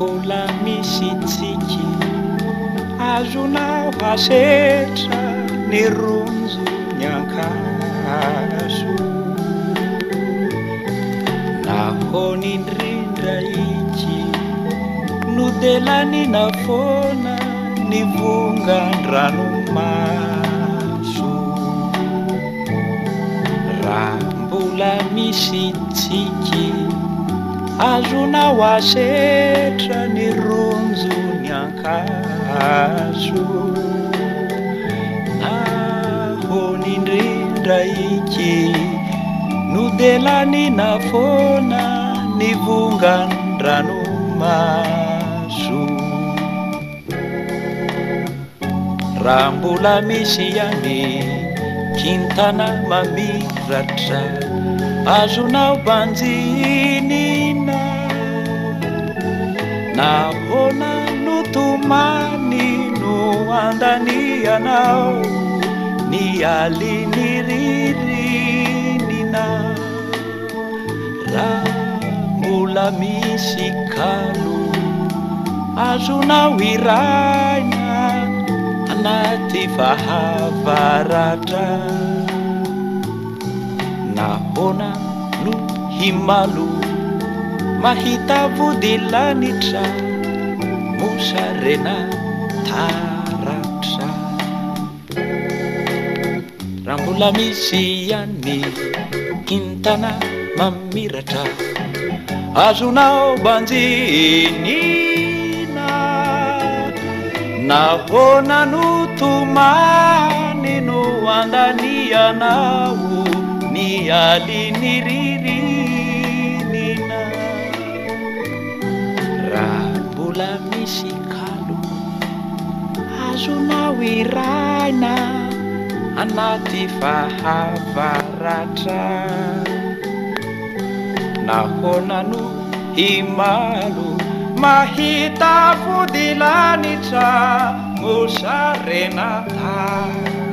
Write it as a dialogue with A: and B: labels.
A: mbola misy tsiky azonao hasetra ny ronjo ny ankazo nahoana indrindra iky no delanina foana ny vongan-dranomaso raha mbola misy tsiky azonao asetra ny ronjo ny ankazo nahoana indrindra iky no delanina foana ny vongan-dranomaso raha mbola misy ihany kintana mamiratra azonao banjinina nahoana no tomany no andanianao ny aliny ririnina raha mbola misy kalo azonao iraina anaty fahavaratra nahoana no himalo mahita vodilanitra mosarena taratra raha mbola misy ihany kintana mamiratra azonao banjinina nahoana no tomany no andanianao ny aliny ririnina raha mbola misy kalo azonao iraina anaty fahavaratra nahoana no himalo mahita vodilanitra mosarena taratra